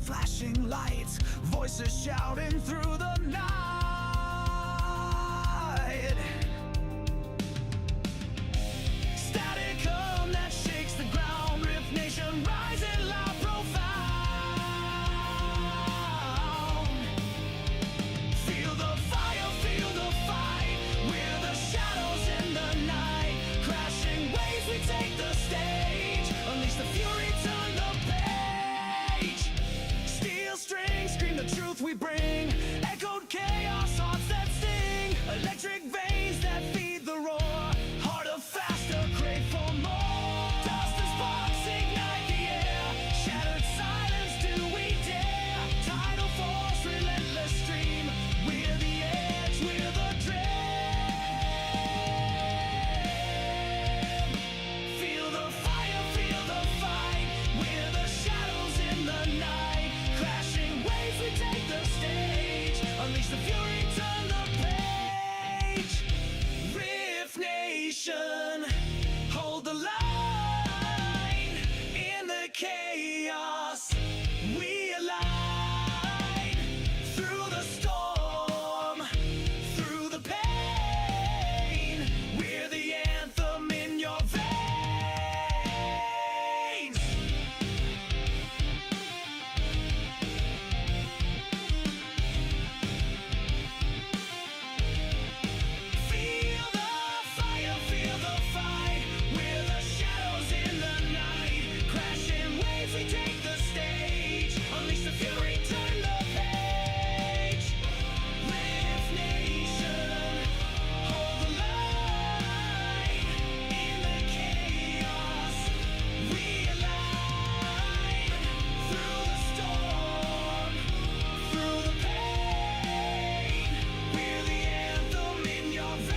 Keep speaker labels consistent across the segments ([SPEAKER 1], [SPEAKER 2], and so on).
[SPEAKER 1] flashing lights, voices shouting through the night. Static hum that shakes the ground, Rift Nation rising loud, profound. Feel the fire, feel the fight, we're the shadows in the night. Crashing waves, we take the stage, unleash the fury, turn the page. Steel strings scream the truth we bring, echoed chaos, hearts that sting. Electric veins that feed the roar, harder, faster, crave for more. Dust and sparks ignite the air, shattered silence, do we dare? Tidal force, relentless stream, we're the edge, we're the dream. Feel the fire, feel the fight, we're the shadows in the night. Crashing waves, we take the stage, unleash the fury, turn the page. Rift Nation, hold the line. In the chaos, we align. Through the storm, through the pain, we're the anthem in your veins. Feel the fire, feel the fight, we're the shadows in the night. Crashing waves, we take the stage, unleash the fury, turn the page. Rift Nation, hold the line. In the chaos, we align. Through the storm, through the pain, we're the anthem in your veins.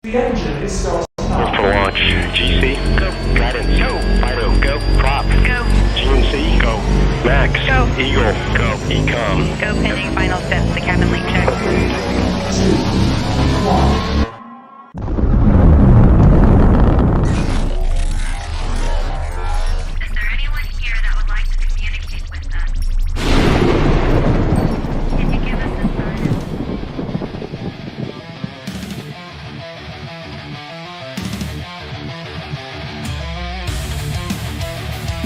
[SPEAKER 2] The engine is still
[SPEAKER 3] For launch, GC, go. Guidance, go. Fido, go. Prop, go. GNC, go. Max, go. Eagle, go. Ecom,
[SPEAKER 4] Go pending final steps to cabin link check.
[SPEAKER 2] 1.
[SPEAKER 4] Is there anyone here that would like to communicate with us? Can you give us a sign?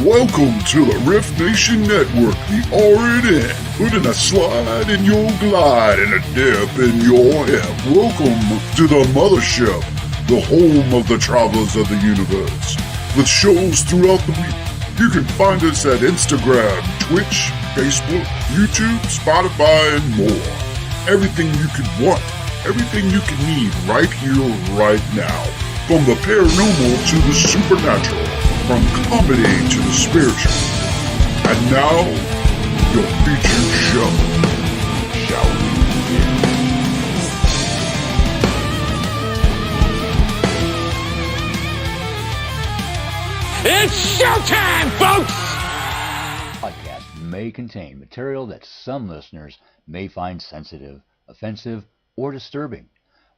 [SPEAKER 5] Welcome to the Rift Nation Network, the RNN, putting a slide in your glide and a dip in your hip. Welcome to the mothership, the home of the travelers of the universe. With shows throughout the week, you can find us at Instagram, Twitch, Facebook, YouTube, Spotify, and more. Everything you could want, everything you could need right here, right now. From the paranormal to the supernatural, from comedy to the spiritual. And now, your featured show. Shall we begin?
[SPEAKER 6] It's showtime, folks!
[SPEAKER 7] Podcast may contain material that some listeners may find sensitive, offensive, or disturbing.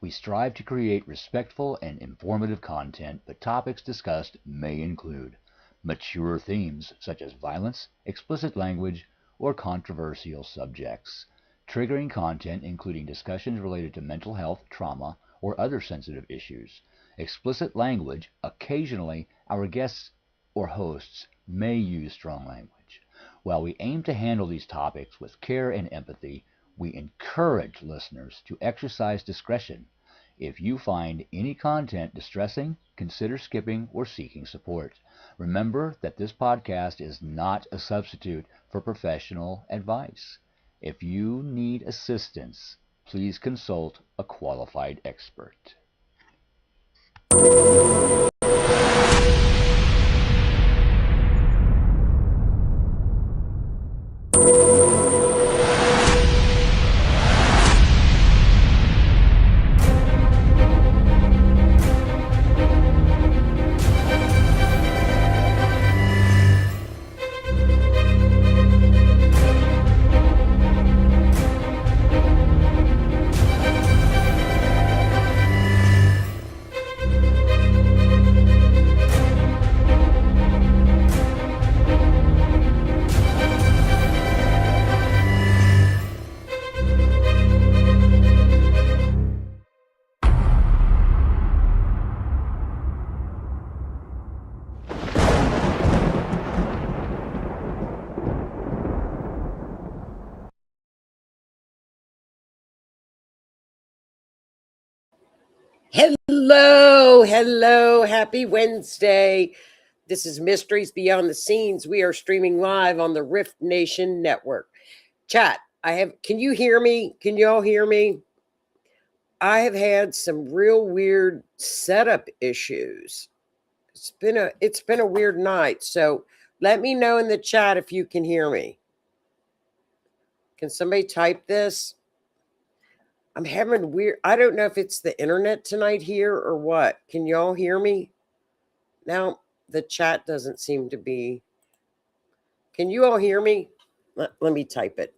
[SPEAKER 7] We strive to create respectful and informative content, but topics discussed may include mature themes such as violence, explicit language, or controversial subjects, triggering content including discussions related to mental health, trauma, or other sensitive issues, explicit language. Occasionally, our guests or hosts may use strong language. While we aim to handle these topics with care and empathy, we encourage listeners to exercise discretion. If you find any content distressing, consider skipping or seeking support. Remember that this podcast is not a substitute for professional advice. If you need assistance, please consult a qualified expert.
[SPEAKER 2] Hello, happy Wednesday. This is Mysteries Beyond the Scenes. We are streaming live on the Rift Nation Network. Chat, can you hear me? Can you all hear me? I have had some real weird setup issues. It's been a weird night. So let me know in the chat if you can hear me. Can somebody type this? I'm having weird, I don't know if it's the internet tonight here or what. Can y'all hear me? Now, the chat doesn't seem to be. Can you all hear me? Let me type it.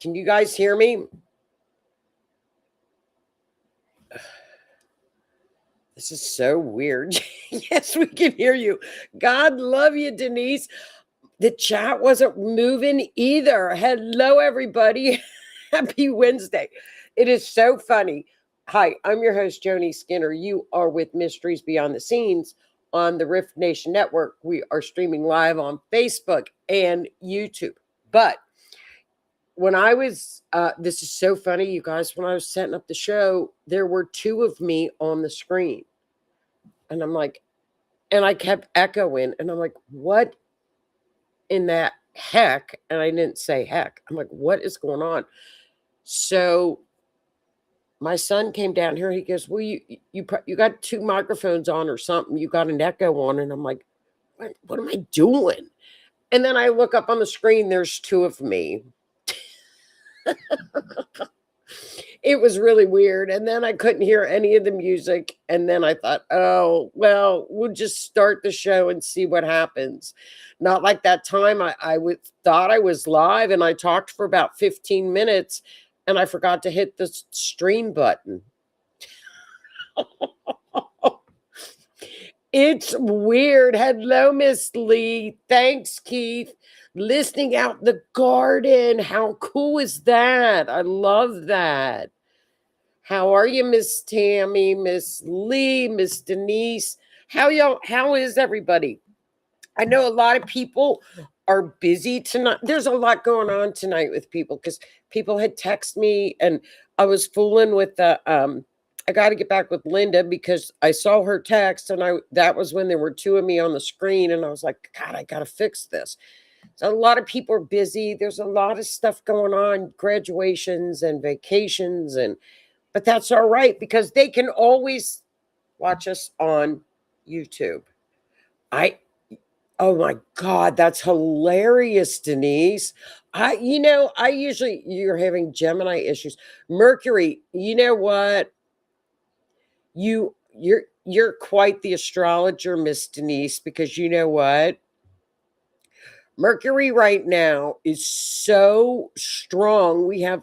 [SPEAKER 2] Can you guys hear me? This is so weird. Yes, we can hear you. God love you, Denise. The chat wasn't moving either. Hello, everybody. Happy Wednesday. It is so funny. Hi, I'm your host, Joni Skinner. You are with Mysteries Beyond the Scenes on the Rift Nation Network. We are streaming live on Facebook and YouTube. But when I was, this is so funny, you guys, when I was setting up the show, there were two of me on the screen. And I'm like, and I kept echoing. And I'm like, what in that heck? And I didn't say heck. I'm like, what is going on? So my son came down here. He goes, well, you got two microphones on or something. You got an echo on. And I'm like, what am I doing? And then I look up on the screen. There's two of me. It was really weird. And then I couldn't hear any of the music. And then I thought, oh, well, we'll just start the show and see what happens. Not like that time I thought I was live and I talked for about 15 minutes and I forgot to hit the stream button. It's weird. Hello, Miss Lee. Thanks, Keith. Listening out the garden. How cool is that? I love that. How are you, Miss Tammy, Miss Lee, Miss Denise? How is everybody? I know a lot of people are busy tonight. There's a lot going on tonight with people because people had texted me and I was fooling with the I got to get back with Linda because I saw her text and that was when there were two of me on the screen and I was like, God, I got to fix this. So a lot of people are busy. There's a lot of stuff going on, graduations and vacations, but that's all right because they can always watch us on YouTube. Oh my God, that's hilarious, Denise. You're having Gemini issues. Mercury, you know what? You're quite the astrologer, Miss Denise, because you know what? Mercury right now is so strong. We have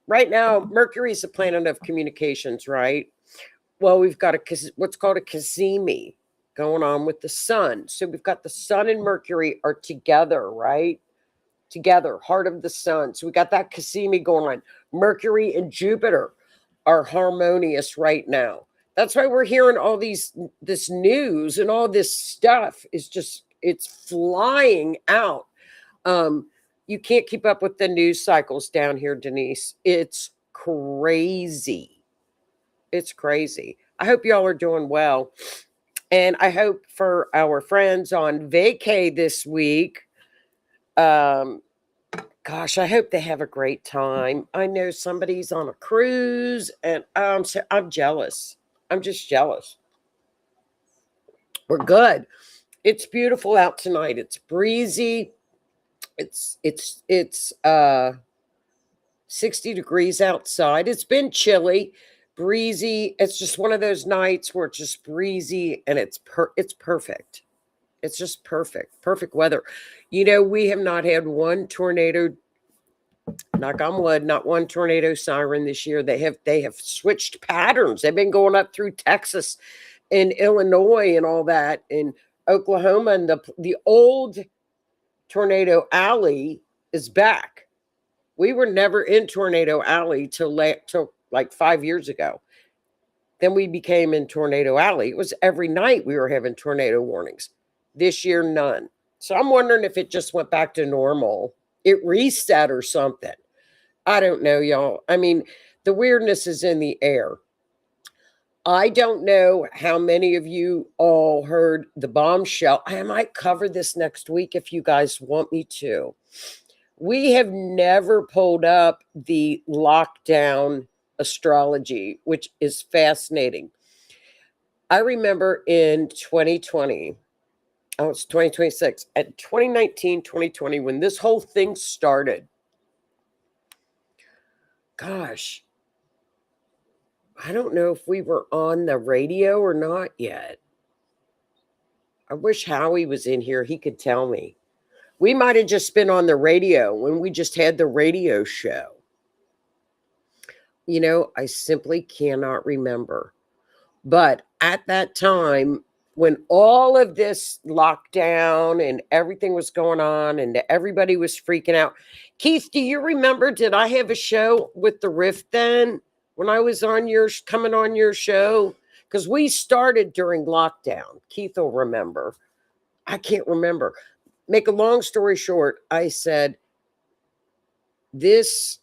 [SPEAKER 2] right now, Mercury is the planet of communications, right? Well, we've got what's called a Cazimi going on with the sun. So we've got the sun and Mercury are together, right? Together, heart of the sun. So we got that Cassini going on. Mercury and Jupiter are harmonious right now. That's why we're hearing all this news and all this stuff is just it's flying out. You can't keep up with the news cycles down here, Denise. It's crazy. It's crazy. I hope y'all are doing well. And I hope for our friends on vacay this week, gosh, I hope they have a great time. I know somebody's on a cruise, and I'm jealous. I'm just jealous. We're good. It's beautiful out tonight. It's breezy. It's 60 degrees outside. It's been chilly, breezy. It's just one of those nights where it's just breezy and it's perfect. It's just perfect. Perfect weather. You know, we have not had one tornado, knock on wood, not one tornado siren this year. They have switched patterns. They've been going up through Texas and Illinois and all that, and Oklahoma, and the old Tornado Alley is back. We were never in Tornado Alley till like 5 years ago. Then we became in Tornado Alley. It was every night we were having tornado warnings. This year, none. So I'm wondering if it just went back to normal. It reset or something. I don't know, y'all. I mean, the weirdness is in the air. I don't know how many of you all heard the bombshell. I might cover this next week if you guys want me to. We have never pulled up the lockdown astrology, which is fascinating. I remember in 2020, it's 2026, at 2019, 2020, when this whole thing started. Gosh, I don't know if we were on the radio or not yet. I wish Howie was in here. He could tell me. We might have just been on the radio when we just had the radio show. You know, I simply cannot remember. But at that time, when all of this lockdown and everything was going on and everybody was freaking out. Keith, do you remember, did I have a show with the Rift then when I was coming on your show? Because we started during lockdown. Keith will remember. I can't remember. Make a long story short, I said, this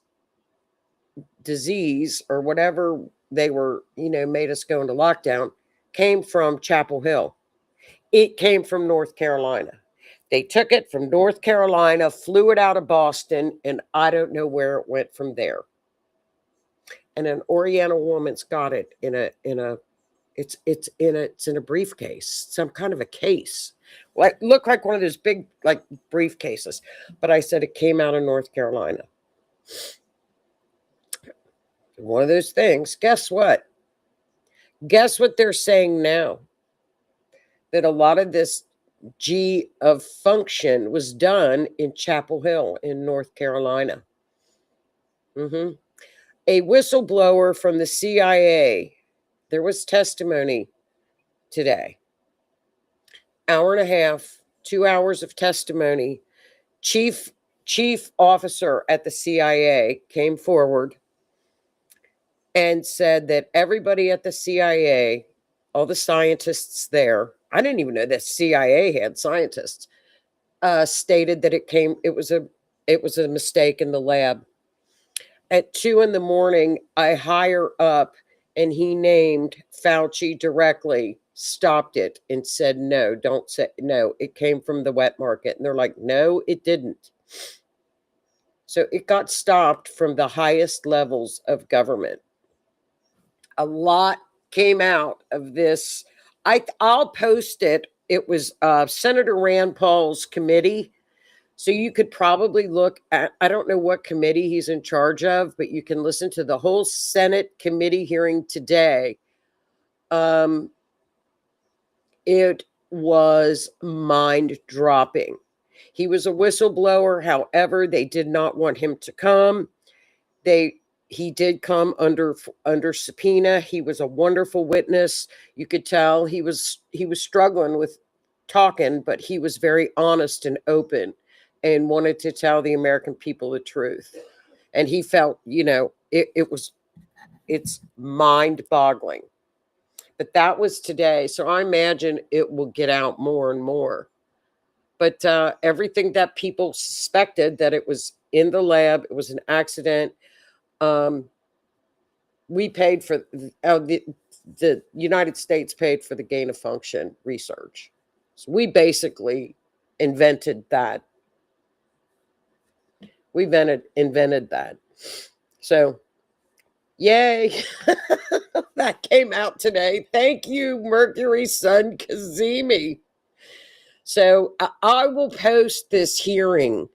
[SPEAKER 2] disease or whatever they were, made us go into lockdown came from Chapel Hill. It came from North Carolina. They took it from North Carolina, flew it out of Boston, and I don't know where it went from there. And an Oriental woman's got it it's in a briefcase, some kind of a case. Like looked like one of those big like briefcases. But I said it came out of North Carolina. One of those things. Guess what? Guess what they're saying now? That a lot of this G of function was done in Chapel Hill in North Carolina. A whistleblower from the CIA. There was testimony today. Hour and a half, 2 hours of testimony. Chief officer at the CIA came forward and said that everybody at the CIA, all the scientists there, I didn't even know that CIA had scientists, stated that it was a mistake in the lab. At 2 a.m, I higher up, and he named Fauci directly, stopped it and said, no, don't say, no, it came from the wet market. And they're like, no, it didn't. So it got stopped from the highest levels of government. A lot came out of this. I'll post it. It was Senator Rand Paul's committee. So you could probably look at, I don't know what committee he's in charge of, but you can listen to the whole Senate committee hearing today. It was mind-dropping. He was a whistleblower. However, they did not want him to come. He did come under subpoena. He was a wonderful witness. You could tell he was struggling with talking, but he was very honest and open and wanted to tell the American people the truth. And he felt, it's mind-boggling. But that was today. So I imagine it will get out more and more. But everything that people suspected, that it was in the lab, it was an accident. We paid for the United States paid for the gain of function research. So we basically invented that. We invented that. So, yay. That came out today. Thank you, Mercury Sun Kazemi. So I will post this hearing,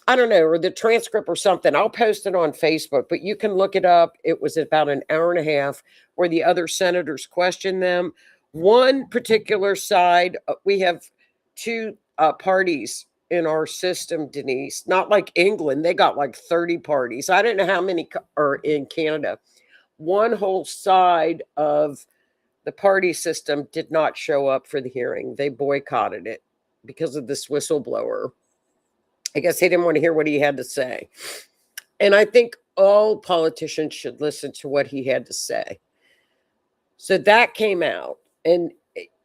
[SPEAKER 2] I don't know, or the transcript or something. I'll post it on Facebook, but you can look it up. It was about an hour and a half where the other senators questioned them. One particular side, we have two parties in our system, Denise, not like England. They got like 30 parties. I don't know how many are in Canada. One whole side of the party system did not show up for the hearing. They boycotted it because of this whistleblower. I guess they didn't want to hear what he had to say. And I think all politicians should listen to what he had to say. So that came out. And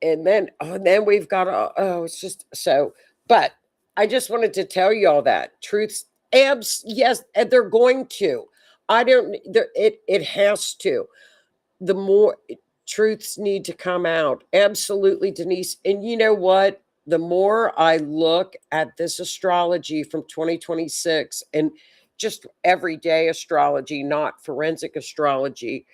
[SPEAKER 2] then we've got, it's just so, but I just wanted to tell you all that. Truths, yes, and they're going to. It has to. The more truths need to come out. Absolutely, Denise. And you know what? The more I look at this astrology from 2026 and just everyday astrology, not forensic astrology,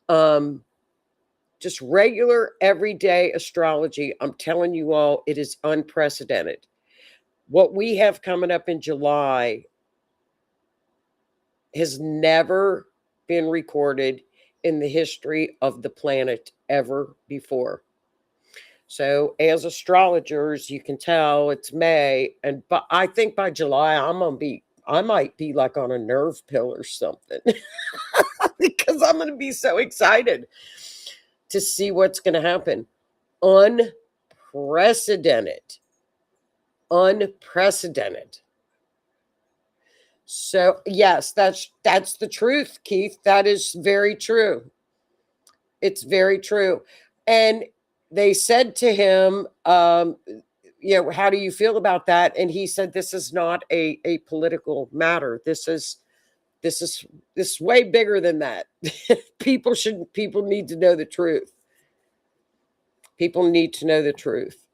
[SPEAKER 2] just regular everyday astrology, I'm telling you all, it is unprecedented. What we have coming up in July has never been recorded in the history of the planet ever before. So as astrologers, you can tell it's May, but I think by July I might be like on a nerve pill or something because I'm going to be so excited to see what's going to happen. Unprecedented. So yes, that's the truth, Keith. That is very true. It's very true. And they said to him, how do you feel about that? And he said, this is not a political matter. This is way bigger than that. People need to know the truth. People need to know the truth.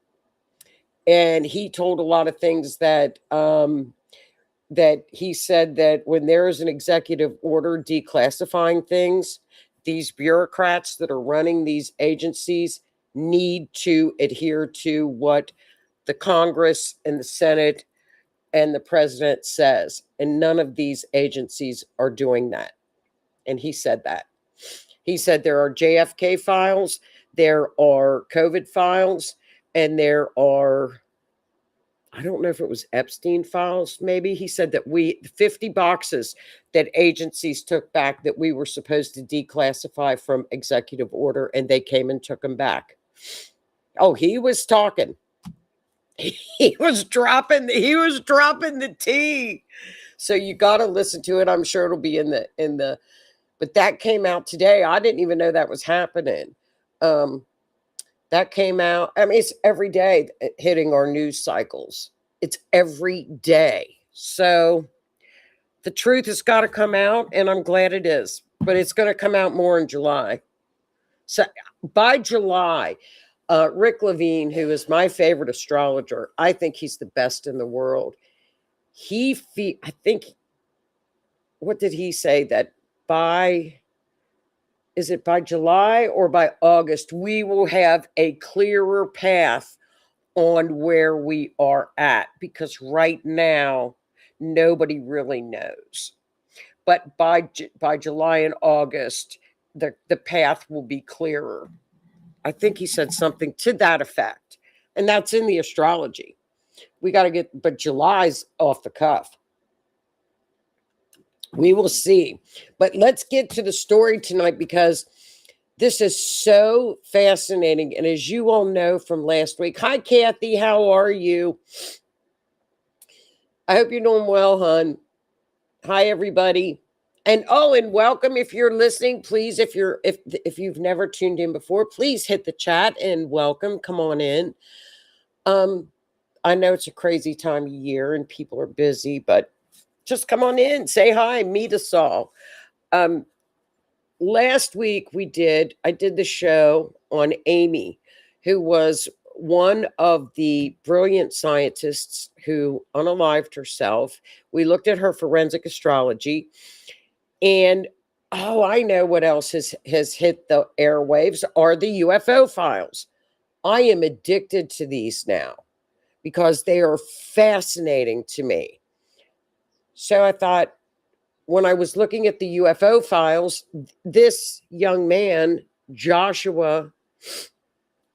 [SPEAKER 2] And he told a lot of things that he said that when there is an executive order declassifying things, these bureaucrats that are running these agencies need to adhere to what the Congress and the Senate and the president says. And none of these agencies are doing that. And he said that. He said there are JFK files, there are COVID files, and there are, I don't know if it was Epstein files, maybe. He said that 50 boxes that agencies took back that we were supposed to declassify from executive order, and they came and took them back. Oh, he was talking. He was dropping the tea. So you got to listen to it. I'm sure it'll be in the, but that came out today. I didn't even know that was happening. That came out. I mean, it's every day hitting our news cycles. It's every day. So the truth has got to come out, and I'm glad it is. But it's going to come out more in July. So by July, Rick Levine, who is my favorite astrologer, I think he's the best in the world. I think, what did he say? That is it by July or by August, we will have a clearer path on where we are at, because right now, nobody really knows. But by July and August, the path will be clearer. I think he said something to that effect. And that's in the astrology. we got to get, but July's off the cuff. We will see. But let's get to the story tonight because this is so fascinating. And as you all know from last week, hi, Kathy, how are you? I hope you're doing well, hon. Hi, everybody. And and welcome if you're listening. Please, if you've never tuned in before, please hit the chat and welcome. Come on in. I know it's a crazy time of year and people are busy, but just come on in, say hi, meet us all. Last week I did the show on Amy, who was one of the brilliant scientists who unalived herself. We looked at her forensic astrology, and I know what else has hit the airwaves are the UFO files. I am addicted to these now because they are fascinating to me. So I thought, when I was looking at the UFO files, this young man, Joshua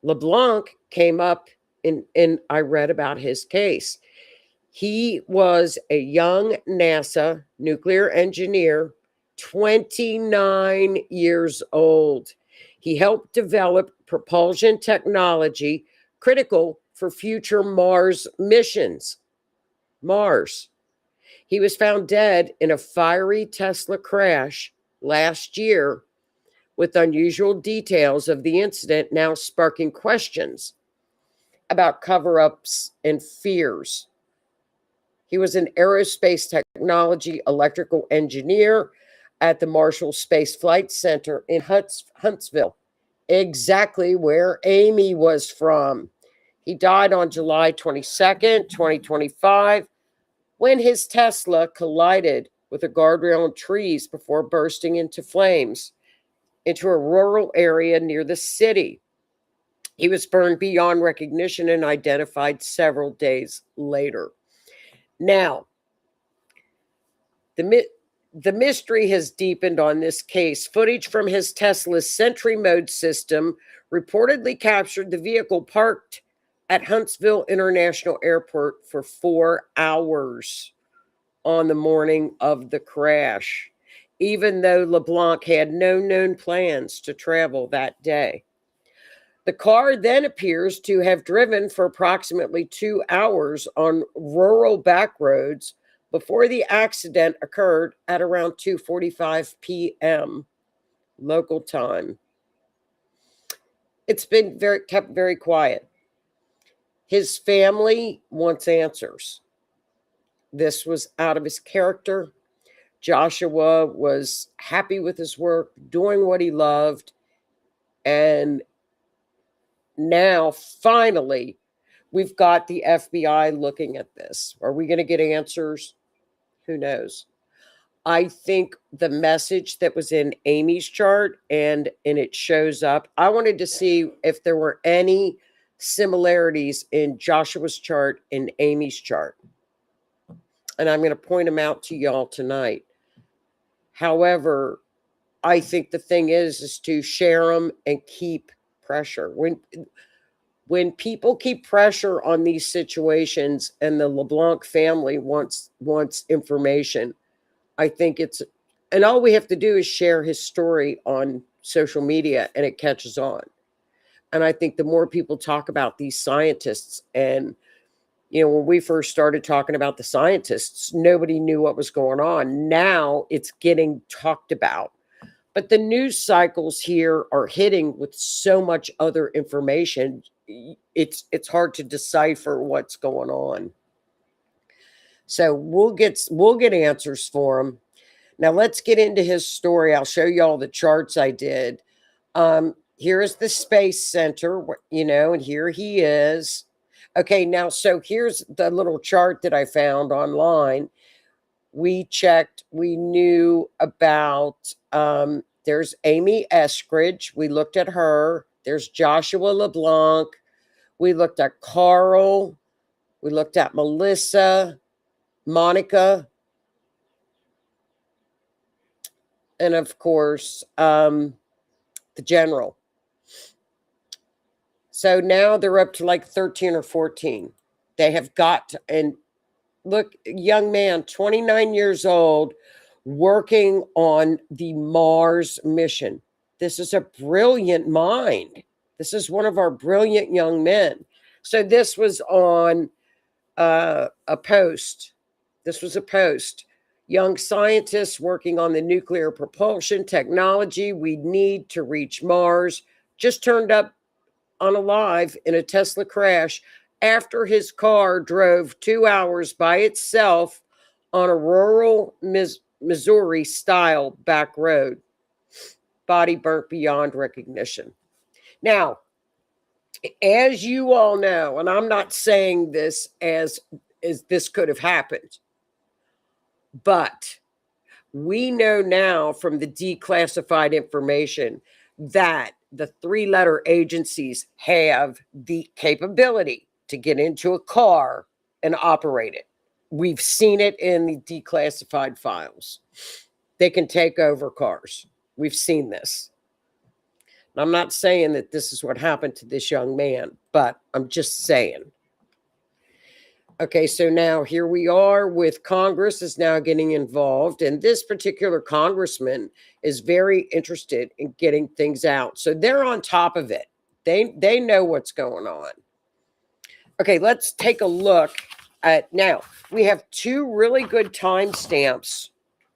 [SPEAKER 2] LeBlanc, came up and I read about his case. He was a young NASA nuclear engineer, 29 years old. He helped develop propulsion technology critical for future Mars missions. Mars. He was found dead in a fiery Tesla crash last year, with unusual details of the incident now sparking questions about cover-ups and fears. He was an aerospace technology electrical engineer at the Marshall Space Flight Center in Huntsville, exactly where Amy was from. He died on July 22nd, 2025, when his Tesla collided with a guardrail and trees before bursting into flames into a rural area near the city. He was burned beyond recognition and identified several days later. Now, the mystery has deepened on this case. Footage from his Tesla's Sentry Mode system reportedly captured the vehicle parked at Huntsville International Airport for 4 hours on the morning of the crash, even though LeBlanc had no known plans to travel that day. The car then appears to have driven for approximately 2 hours on rural back roads before the accident occurred at around 2:45 p.m. local time. It's been kept very quiet. His family wants answers. This was out of his character. Joshua was happy with his work, doing what he loved. And now, finally, we've got the FBI looking at this. Are we going to get answers? Who knows? I think the message that was in Amy's chart and it shows up, I wanted to see if there were any similarities in Joshua's chart and Amy's chart. And I'm going to point them out to y'all tonight. However, I think the thing is to share them and keep pressure. When people keep pressure on these situations and the LeBlanc family wants information, I think and all we have to do is share his story on social media and it catches on. And I think the more people talk about these scientists, and when we first started talking about the scientists, nobody knew what was going on. Now it's getting talked about. But the news cycles here are hitting with so much other information. It's hard to decipher what's going on. So we'll get answers for him. Now let's get into his story. I'll show you all the charts I did. Here is the Space Center, and here he is. Okay, now, so here's the little chart that I found online. We checked, we knew about, there's Amy Eskridge. We looked at her. There's Joshua LeBlanc. We looked at Carl. We looked at Melissa, Monica, and of course, the general. So now they're up to like 13 or 14. They have got to, and look, young man, 29 years old, working on the Mars mission. This is a brilliant mind. This is one of our brilliant young men. So this was on a post. This was a post. Young scientists working on the nuclear propulsion technology we need to reach Mars just turned up unalive in a Tesla crash after his car drove 2 hours by itself on a rural Missouri style back road. Body burnt beyond recognition. Now, as you all know, and I'm not saying this as this could have happened, but we know now from the declassified information that the 3-letter agencies have the capability to get into a car and operate it. We've seen it in the declassified files. They can take over cars. We've seen this. I'm not saying that this is what happened to this young man, but I'm just saying. Okay, so now here we are with Congress is now getting involved, and this particular congressman is very interested in getting things out. So they're on top of it. They know what's going on. Okay, let's take a look at now. We have 2 really good timestamps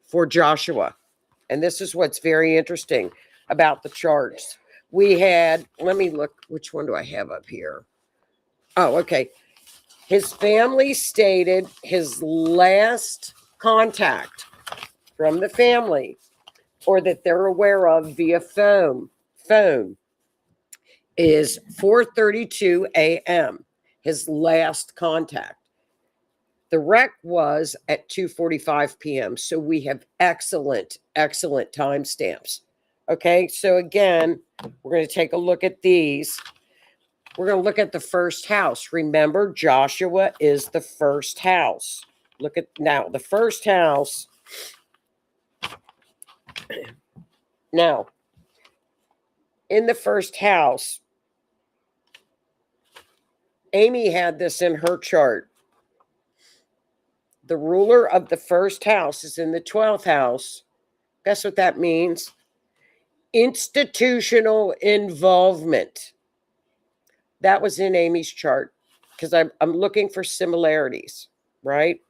[SPEAKER 2] for Joshua, and this is what's very interesting about the charts. We had, let me look, which one do I have up here? Oh, okay. His family stated his last contact from the family, or that they're aware of via phone, is 4:32 a.m., his last contact. The wreck was at 2:45 p.m., so we have excellent timestamps. Okay, so again, we're going to take a look at these. We're going to look at the first house. Remember, Joshua is the first house. Look at now the first house. Now, in the first house, Amy had this in her chart. The ruler of the first house is in the 12th house. Guess what that means? Institutional involvement. That was in Amy's chart because I'm looking for similarities, right?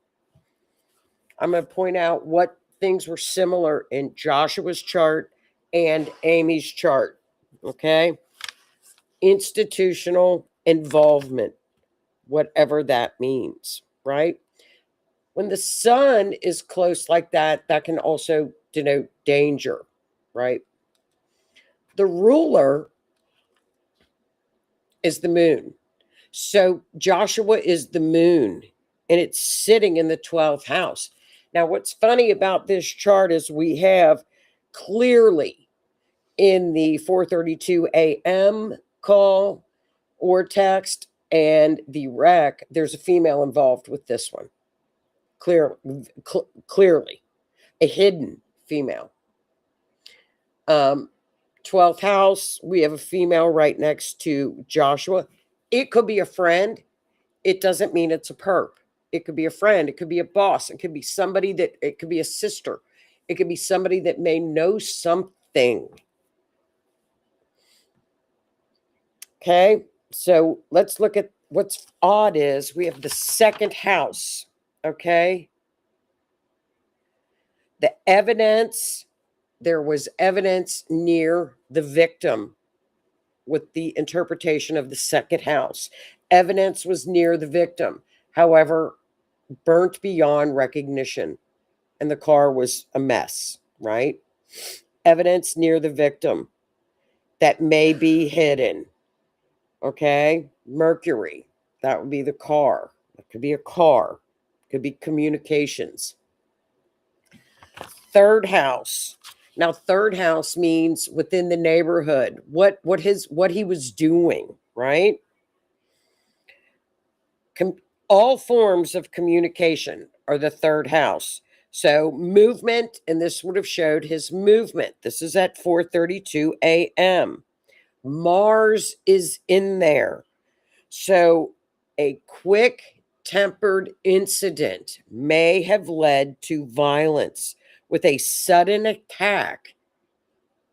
[SPEAKER 2] I'm going to point out what things were similar in Joshua's chart and Amy's chart, okay? Institutional involvement, whatever that means, right? When the sun is close like that, that can also denote danger, right? The ruler is the moon. So Joshua is the moon, and it's sitting in the 12th house. Now, what's funny about this chart is we have clearly in the 4:32 a.m. call or text and the wreck, there's a female involved with this one. Clearly, a hidden female. 12th house, we have a female right next to Joshua. It could be a friend. It doesn't mean it's a perp. It could be a friend. It could be a boss. It could be somebody it could be a sister. It could be somebody that may know something. Okay, so let's look at what's odd is we have the second house, okay? The evidence, there was evidence near the victim with the interpretation of the second house. Evidence was near the victim, however, burnt beyond recognition, and the car was a mess, right? Evidence near the victim that may be hidden, okay? Mercury, that would be the car. It could be a car. It could be communications. Third house. Now, third house means within the neighborhood, what he was doing, right? All forms of communication are the third house. So movement, and this would have showed his movement. This is at 4:32 a.m. Mars is in there. So a quick short-tempered incident may have led to violence with a sudden attack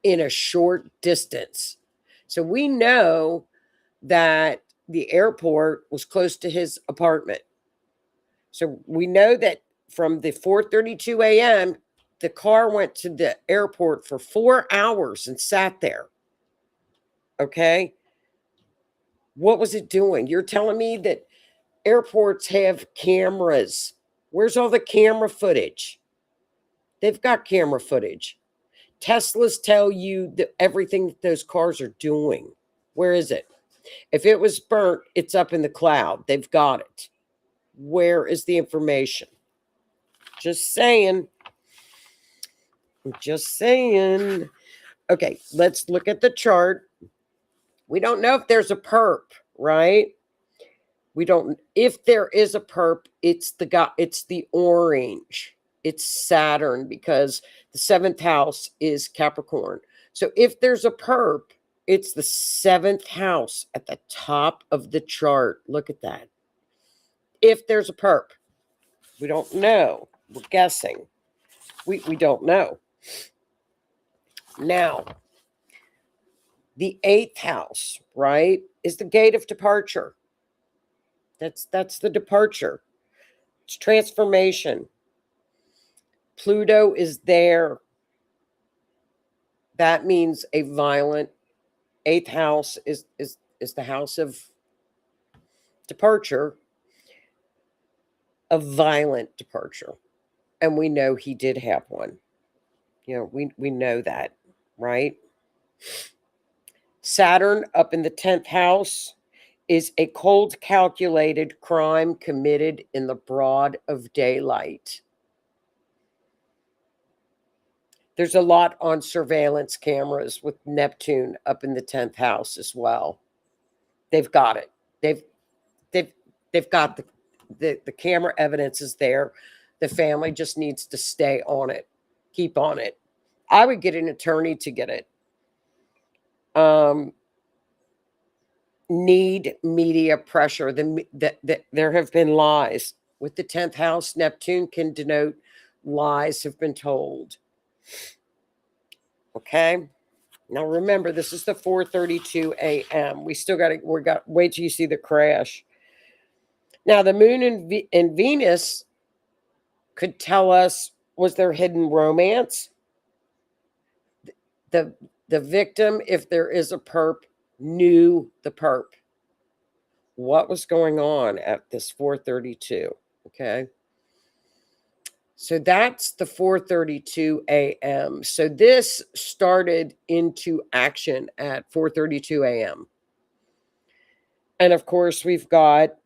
[SPEAKER 2] in a short distance. So we know that the airport was close to his apartment. So we know that from the 4:32 a.m., the car went to the airport for 4 hours and sat there. Okay? What was it doing? You're telling me that airports have cameras. Where's all the camera footage? They've got camera footage. Teslas tell you everything that those cars are doing. Where is it? If it was burnt, it's up in the cloud. They've got it. Where is the information? Just saying. Just saying. Okay, let's look at the chart. We don't know if there's a perp, right? We don't. If there is a perp, it's the orange. It's Saturn, because the 7th house is Capricorn. So if there's a perp, it's the 7th house at the top of the chart. Look at that. If there's a perp, we don't know. We're guessing. We don't know. Now, the 8th house, right, is the gate of departure. That's the departure. It's transformation. Pluto is there. That means a violent 8th house is the house of departure, a violent departure. And we know he did have one. You know, we know that, right? Saturn up in the 10th house is a cold, calculated crime committed in the broad of daylight. There's a lot on surveillance cameras with Neptune up in the 10th house as well. They've got it. They've got the camera evidence is there. The family just needs to stay on it. Keep on it. I would get an attorney to get it. Need media pressure. There have been lies. With the 10th house, Neptune can denote lies have been told. Okay. Now remember, this is the 4:32 a.m. We got wait till you see the crash. Now the moon and Venus could tell us, was there hidden romance? The victim, if there is a perp, knew the perp. What was going on at this 4:32? Okay. So that's the 4:32 a.m. So this started into action at 4:32 a.m. And of course, we've got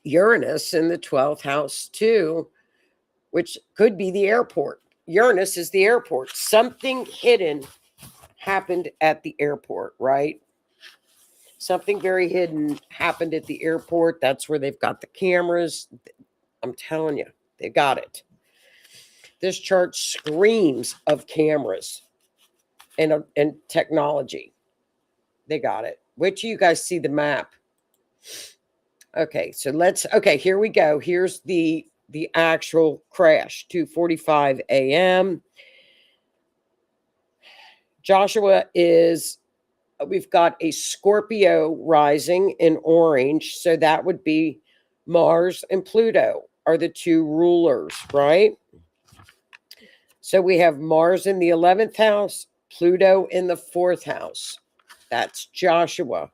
[SPEAKER 2] Uranus in the 12th house too, which could be the airport. Uranus is the airport. Something hidden happened at the airport, right? Something very hidden happened at the airport. That's where they've got the cameras. I'm telling you, they got it. This chart screams of cameras and technology. They got it. Wait till you guys see the map. Okay, so here we go. Here's the actual crash, 2:45 a.m. Joshua we've got a Scorpio rising in orange. So that would be Mars and Pluto are the two rulers, right? So we have Mars in the 11th house, Pluto in the 4th house. That's Joshua.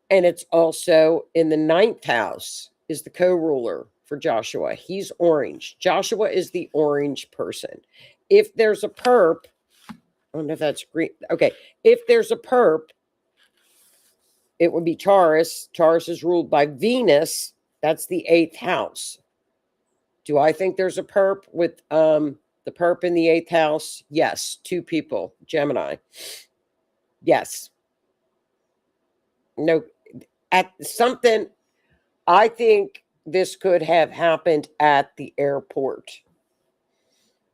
[SPEAKER 2] And it's also in the 9th house is the co-ruler for Joshua. He's orange. Joshua is the orange person. If there's a perp, I don't know if that's green. Okay. If there's a perp, it would be Taurus. Taurus is ruled by Venus. That's the 8th house. Do I think there's a perp with the perp in the 8th house? Yes. 2 people. Gemini. Yes. No. At something, I think this could have happened at the airport.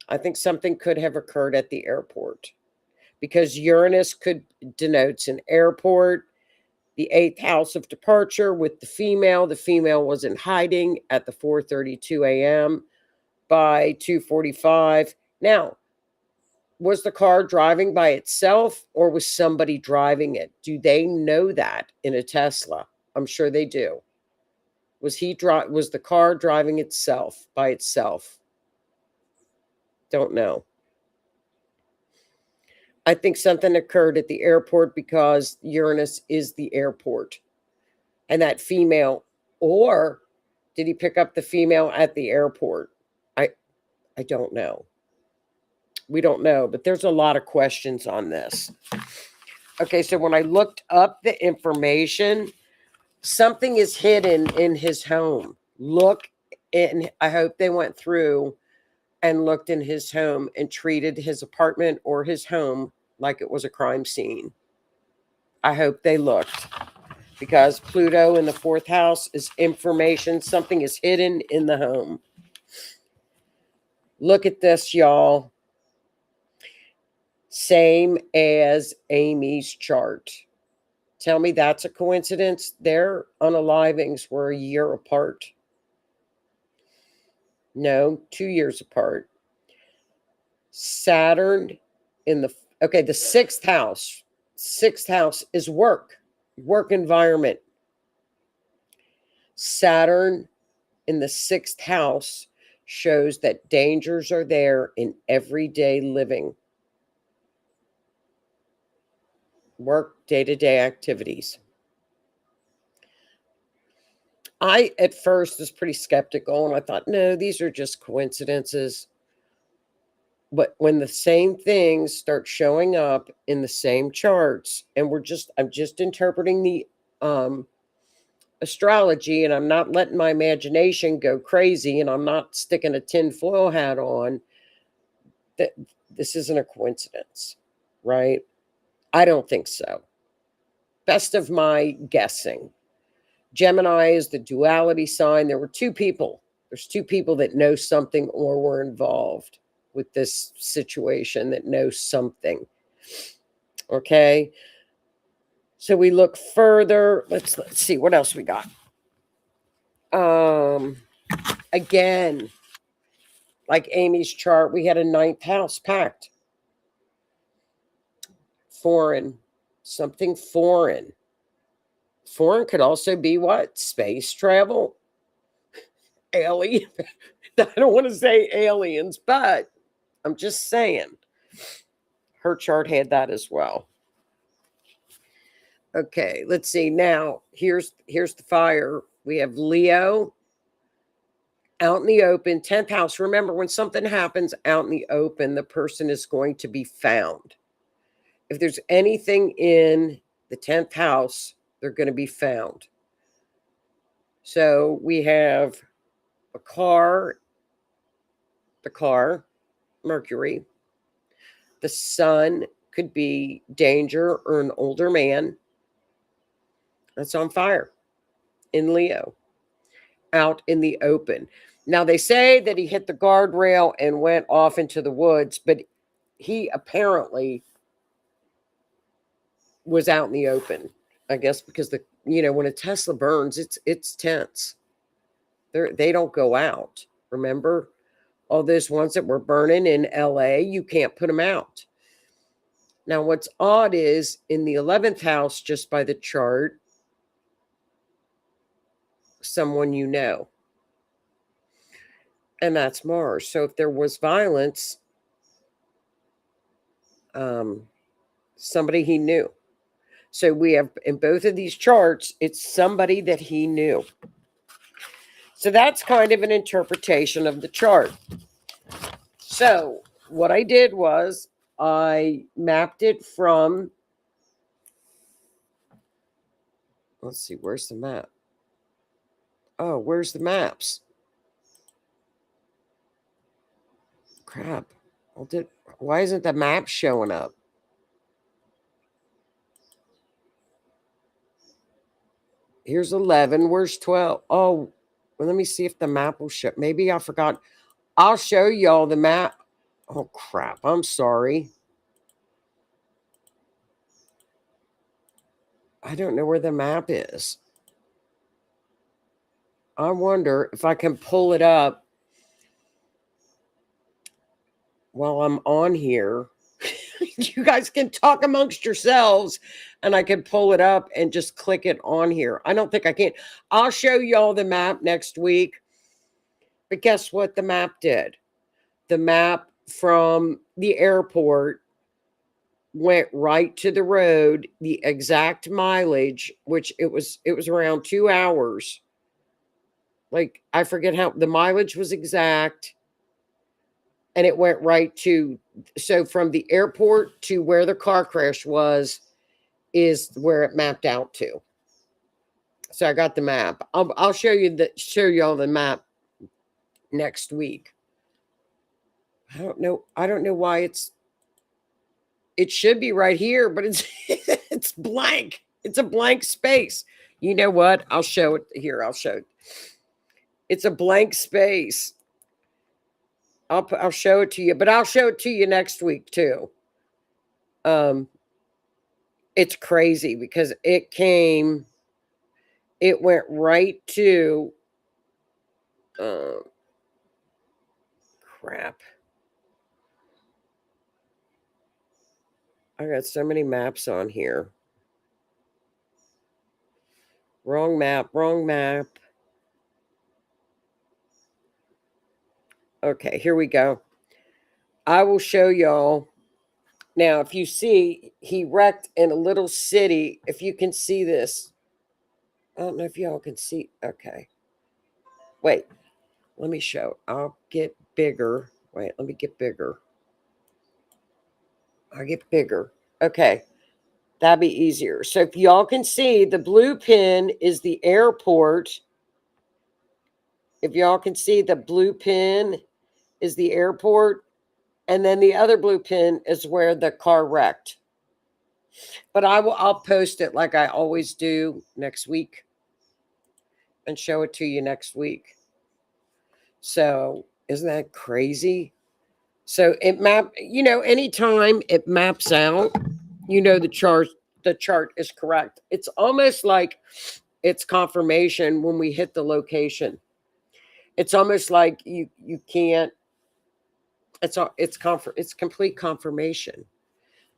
[SPEAKER 2] I think something could have occurred at the airport because Uranus denotes an airport. The 8th house of departure with the female. The female was in hiding at the 4:32 a.m. By 2:45. Now, was the car driving by itself or was somebody driving it? Do they know that in a Tesla? I'm sure they do. Was the car driving itself by itself? Don't know. I think something occurred at the airport because Uranus is the airport. And that female, or did he pick up the female at the airport? I don't know. We don't know, but there's a lot of questions on this. Okay, so when I looked up the information, something is hidden in his home. Look, and I hope they went through and looked in his home and treated his apartment or his home like it was a crime scene. I hope they looked, because Pluto in the 4th house is information. Something is hidden in the home. Look at this, y'all. Same as Amy's chart. Tell me that's a coincidence? Their unalivings were a year apart. No, 2 years apart. Saturn in the 6th house. 6th house is work environment. Saturn in the 6th house shows that dangers are there in everyday living. Work, day-to-day activities. I, at first, was pretty skeptical, and I thought, no, these are just coincidences. But when the same things start showing up in the same charts, and I'm just interpreting the astrology, and I'm not letting my imagination go crazy, and I'm not sticking a tinfoil hat on, that this isn't a coincidence, right? I don't think so. Best of my guessing. Gemini is the duality sign. There were two people. There's two people that know something or were involved with this situation, that know something. Okay. So we look further. Let's see what else we got. Again, like Amy's chart, we had a 9th house packed. Foreign, something foreign. Foreign could also be what? Space travel? Alien. I don't want to say aliens, but I'm just saying. Her chart had that as well. Okay, let's see. Now, here's the fire. We have Leo out in the open, 10th house. Remember, when something happens out in the open, the person is going to be found. If there's anything in the 10th house, they're going to be found. So we have a car, Mercury. The sun could be danger or an older man that's on fire in Leo, out in the open. Now, they say that he hit the guardrail and went off into the woods, but he apparently was out in the open, I guess, because when a Tesla burns, it's tense. They don't go out. Remember all those ones that were burning in LA? You can't put them out. Now, what's odd is in the 11th house, just by the chart, someone you know. And that's Mars. So if there was violence, somebody he knew. So we have, in both of these charts, it's somebody that he knew. So that's kind of an interpretation of the chart. So what I did was I mapped it from, let's see, where's the map? Oh, where's the maps? Crap. Why isn't the map showing up? Here's 11. Where's 12? Oh, well, let me see if the map will show. Maybe I forgot. I'll show y'all the map. Oh, crap. I'm sorry. I don't know where the map is. I wonder if I can pull it up while I'm on here. You guys can talk amongst yourselves and I can pull it up and just click it on here. I don't think I can. I'll show y'all the map next week. But guess what the map did? The map from the airport went right to the road, the exact mileage, which it was around 2 hours. Like, I forget how the mileage was exact. And it went right to, so from the airport to where the car crash was is where it mapped out to. So I got the map. I'll show y'all the map next week. I don't know why it should be right here, but it's it's blank. It's a blank space. You know what? I'll show it here. I'll show it. It's a blank space. I'll show it to you, but I'll show it to you next week too. It's crazy because it went right to crap. I got so many maps on here. Wrong map. Okay, here we go. I will show y'all. Now, if you see, he wrecked in a little city. If you can see this. I don't know if y'all can see. Okay. Wait, let me show. I'll get bigger. Wait, let me get bigger. I'll get bigger. Okay. That'd be easier. So if y'all can see, the blue pin is the airport. If y'all can see, the blue pin is the airport. And then the other blue pin is where the car wrecked. But I'll post it like I always do next week and show it to you next week. So isn't that crazy? So it anytime it maps out, the chart is correct. It's almost like it's confirmation when we hit the location. It's almost like you can't. It's complete confirmation.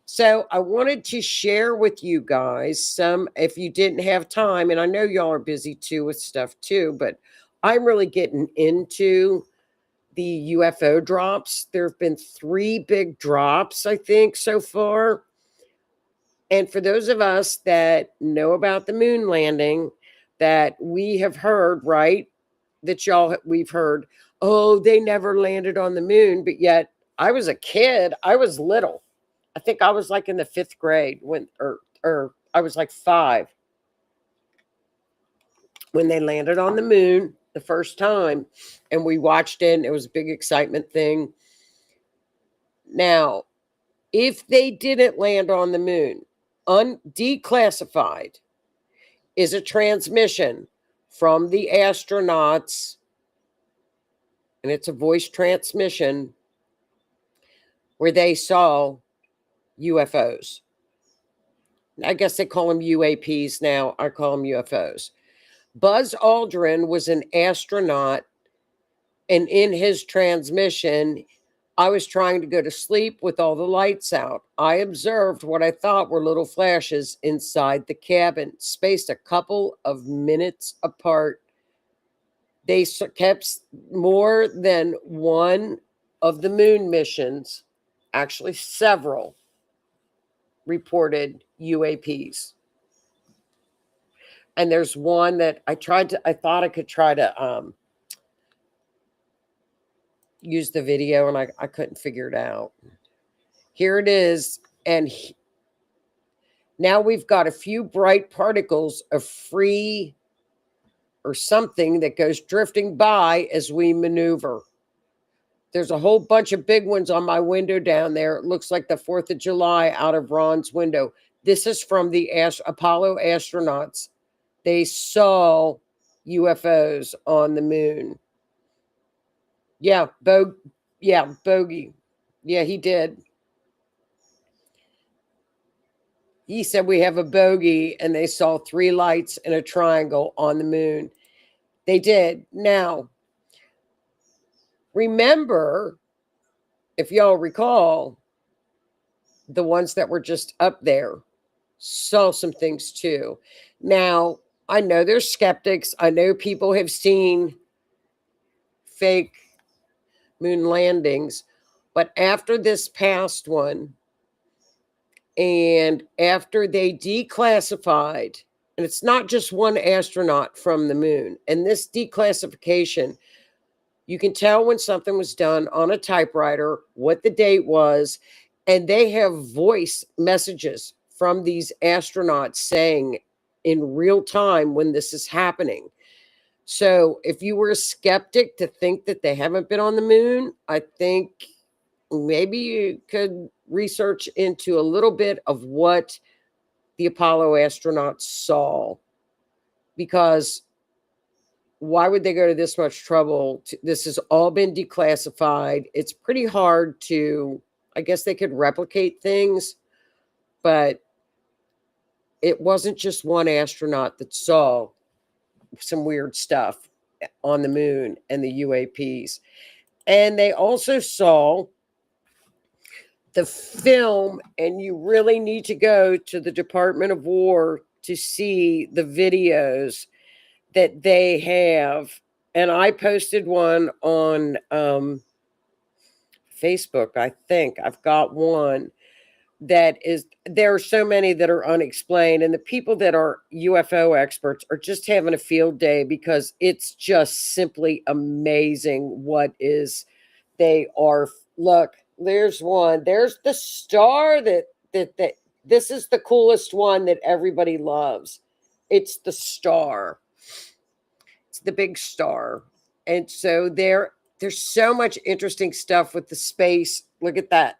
[SPEAKER 2] So I wanted to share with you guys some, if you didn't have time, and I know y'all are busy too with stuff too, but I'm really getting into the UFO drops. There have been 3 big drops, I think, so far. And for those of us that know about the moon landing, that we have heard, right? We've heard, oh, they never landed on the moon. But yet I was a kid. I was little. I think I was like in the 5th grade or I was like 5 when they landed on the moon the first time, and we watched it, and it was a big excitement thing. Now, if they didn't land on the moon, declassified is a transmission from the astronauts, and it's a voice transmission where they saw UFOs. I guess they call them UAPs now. I call them UFOs. Buzz Aldrin was an astronaut, and in his transmission, I was trying to go to sleep with all the lights out. I observed what I thought were little flashes inside the cabin, spaced a couple of minutes apart. They kept more than one of the moon missions, actually several, reported UAPs. And there's one that I thought I could try to use the video, and I couldn't figure it out. Here it is. And now we've got a few bright particles of free or something that goes drifting by as we maneuver. There's a whole bunch of big ones on my window down there. It looks like the 4th of July out of Ron's window. This is from the Apollo astronauts. They saw UFOs on the moon. Yeah, Bogey. Yeah, he did. He said we have a bogey and they saw 3 lights and a triangle on the moon. They did. Now, remember, if y'all recall, the ones that were just up there saw some things too. Now, I know there's skeptics. I know people have seen fake moon landings, but after this past one, and after they declassified, and it's not just one astronaut from the moon, and this declassification, you can tell when something was done on a typewriter, what the date was, and they have voice messages from these astronauts saying in real time when this is happening. So if you were a skeptic to think that they haven't been on the moon, I think maybe you could research into a little bit of what the Apollo astronauts saw, because why would they go to this much trouble? This has all been declassified. It's pretty hard to, I guess they could replicate things, but it wasn't just one astronaut that saw some weird stuff on the moon and the UAPs. And they also saw the film, and you really need to go to the Department of War to see the videos that they have. And I posted one on Facebook, I think. I've got one that is, there are so many that are unexplained, and the people that are UFO experts are just having a field day, because it's just simply amazing what is they are. Look, there's one. There's the star that this is the coolest one that everybody loves. It's the star. It's the big star. And so there's so much interesting stuff with the space. Look at that.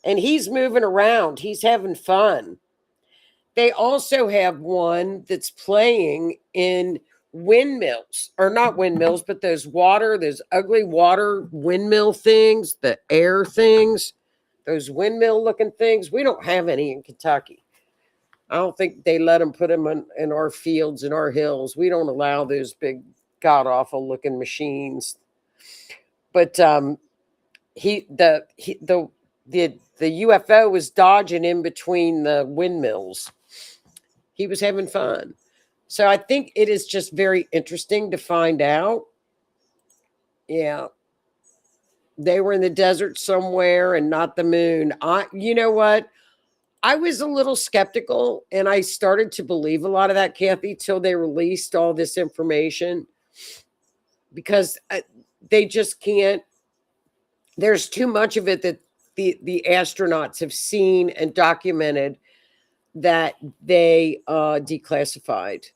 [SPEAKER 2] And he's moving around. He's having fun. They also have one that's playing in windmills, or not windmills, but those ugly water windmill things, the air things, those windmill looking things. We don't have any in Kentucky. I don't think they let them put them in our fields and our hills. We don't allow those big god awful looking machines. But the UFO was dodging in between the windmills. He was having fun. So I think it is just very interesting to find out. Yeah. They were in the desert somewhere and not the moon. You know what? I was a little skeptical, and I started to believe a lot of that, Kathy, till they released all this information, because they just can't. There's too much of it that the astronauts have seen and documented that they declassified.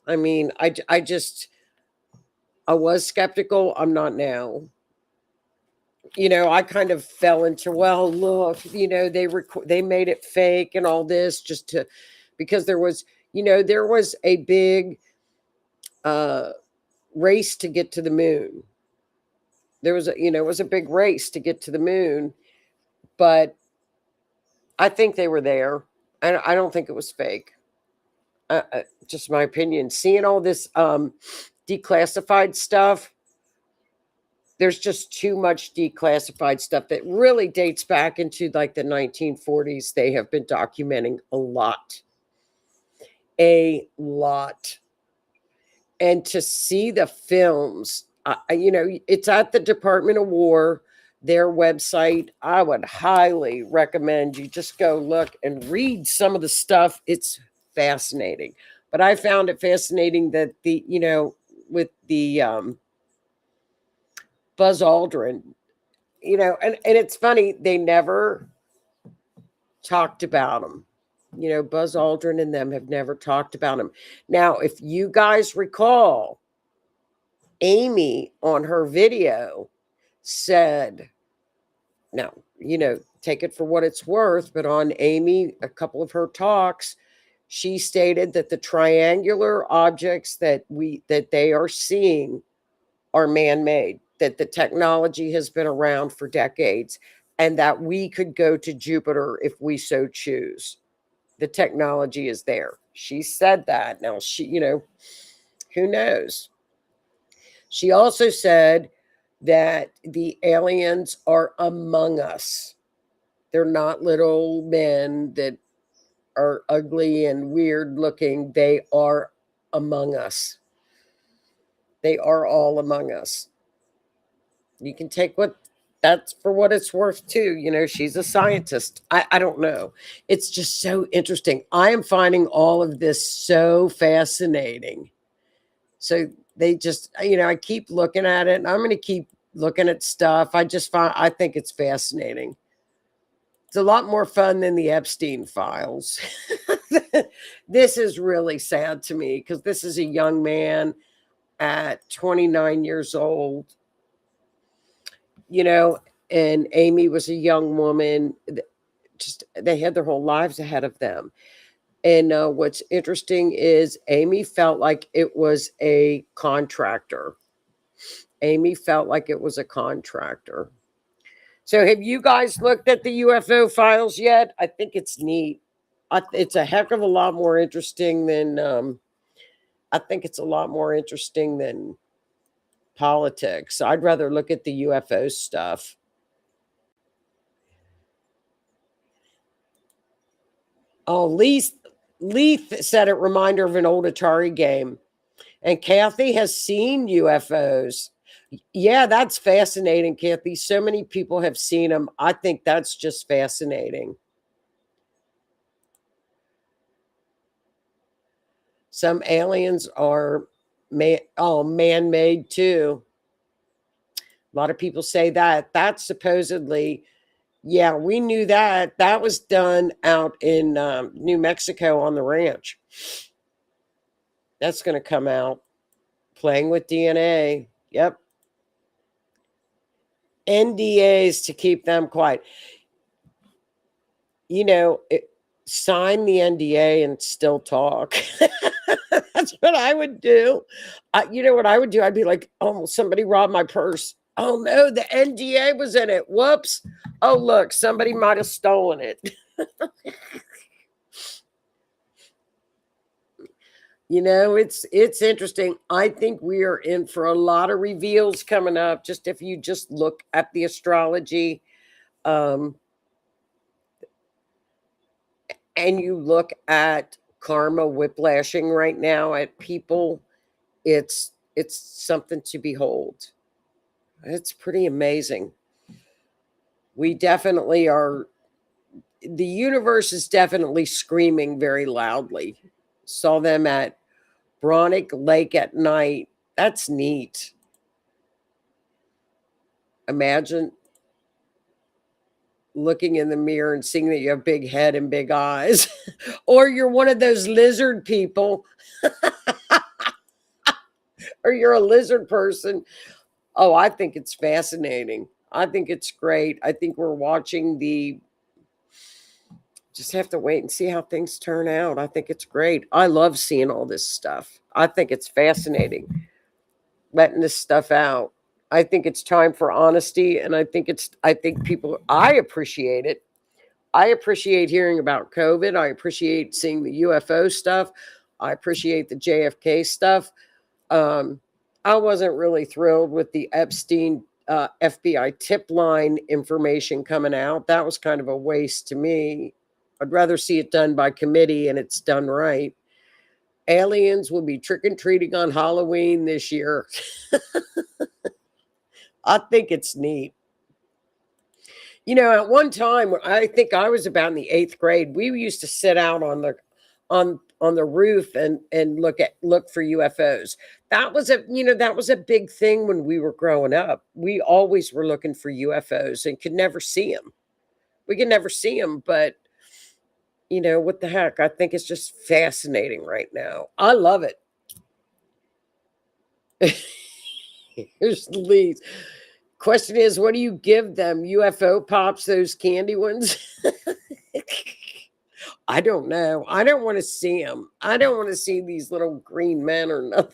[SPEAKER 2] I mean, I was skeptical. I'm not now. I kind of fell into, well, look, they made it fake and all this because there was a big race to get to the moon. There was it was a big race to get to the moon, but I think they were there. I don't think it was fake. Just my opinion. Seeing all this declassified stuff, there's just too much declassified stuff that really dates back into like the 1940s. They have been documenting a lot. And to see the films, it's at the Department of War, their website. I would highly recommend you just go look and read some of the stuff. It's fascinating. But I found it fascinating that with the Buzz Aldrin, and it's funny, they never talked about him. Buzz Aldrin and them have never talked about him. Now, if you guys recall, Amy on her video said, now, take it for what it's worth, but on Amy, a couple of her talks, she stated that the triangular objects that they are seeing are man-made, that the technology has been around for decades. and that we could go to Jupiter if we so choose. The technology is there. She said that. Now, who knows? She also said that the aliens are among us. They're not little men that are ugly and weird looking. They are among us. They are all among us. You can take that's for what it's worth too. She's a scientist. I don't know. It's just so interesting. I am finding all of this so fascinating. So they just, I keep looking at it, and I'm going to keep looking at stuff. I think it's fascinating. It's a lot more fun than the Epstein files. This is really sad to me because this is a young man at 29 years old, and Amy was a young woman. They had their whole lives ahead of them. And what's interesting is Amy felt like it was a contractor. Amy felt like it was a contractor. So have you guys looked at the UFO files yet? I think it's neat. It's a heck of a lot more interesting than, I think it's a lot more interesting than politics. I'd rather look at the UFO stuff. Oh, Leith said it reminder of an old Atari game. And Kathy has seen UFOs. Yeah, that's fascinating, Kathy. So many people have seen them. I think that's just fascinating. Some aliens are man-made too. A lot of people say that. That's supposedly, yeah, we knew that. That was done out in New Mexico on the ranch. That's going to come out. Playing with DNA. Yep. NDAs to keep them quiet. Sign the NDA and still talk. That's what I would do. You know what I would do? I'd be like, oh, somebody robbed my purse. Oh, no, the NDA was in it. Whoops. Oh, look, somebody might have stolen it. It's interesting. I think we are in for a lot of reveals coming up. Just if you just look at the astrology, and you look at karma whiplashing right now at people, it's something to behold. It's pretty amazing. We definitely are. The universe is definitely screaming very loudly. Saw them at Bronick Lake at night. That's neat. Imagine looking in the mirror and seeing that you have big head and big eyes. Or you're one of those lizard people. Or you're a lizard person. Oh, I think it's fascinating. I think it's great. I think we're watching just have to wait and see how things turn out. I think it's great. I love seeing all this stuff. I think it's fascinating letting this stuff out. I think it's time for honesty, and I think I appreciate it. I appreciate hearing about COVID. I appreciate seeing the UFO stuff. I appreciate the JFK stuff. I wasn't really thrilled with the Epstein FBI tip line information coming out. That was kind of a waste to me. I'd rather see it done by committee and it's done right. Aliens will be trick-or-treating on Halloween this year. I think it's neat. At one time, I think I was about in the 8th grade, we used to sit out on the roof and look for UFOs. That was a big thing when we were growing up. We always were looking for UFOs and could never see them. We could never see them, but what the heck? I think it's just fascinating right now. I love it. Here's Lee's. Question is, what do you give them? UFO pops, those candy ones? I don't know. I don't want to see them. I don't want to see these little green men or nothing.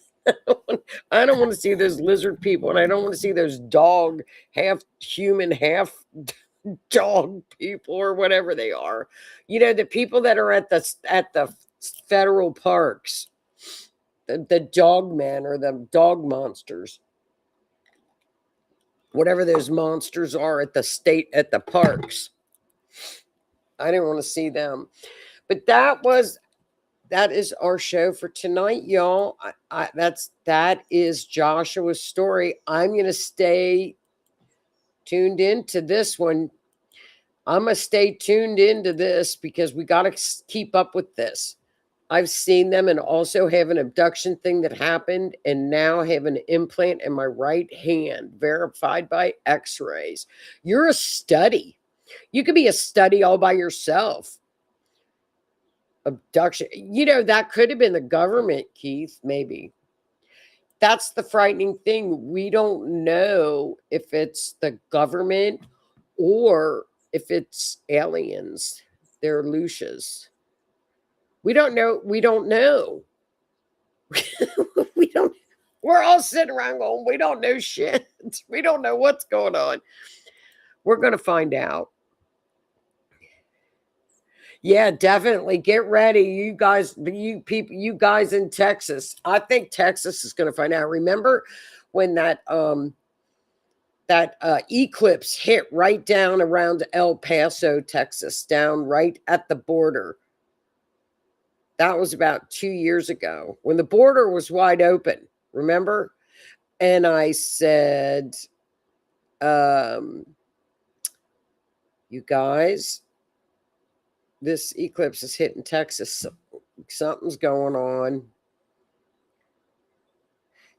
[SPEAKER 2] I don't want to see those lizard people, and I don't want to see those dog, half human, half dog people or whatever they are. You know, the people that are at the federal parks, the dog men or the dog monsters, whatever those monsters are at the parks. I didn't want to see them. But that is our show for tonight, y'all. That is Joshua's story. I'm going to stay tuned into this one. I'm going to stay tuned into this because we got to keep up with this. I've seen them and also have an abduction thing that happened and now have an implant in my right hand verified by x-rays. You're a study. You could be a study all by yourself. Abduction. You know, that could have been the government, Keith, maybe. That's the frightening thing. We don't know if it's the government or if it's aliens. They're Lucias. We don't know. We don't know. We don't. We're all sitting around going, we don't know shit. We don't know what's going on. We're going to find out. Yeah, definitely. Get ready. You guys, you people, you guys in Texas. I think Texas is going to find out. Remember when that eclipse hit right down around El Paso, Texas, down right at the border? That was about 2 years ago when the border was wide open. Remember? And I said, you guys, this eclipse is hitting Texas. Something's going on.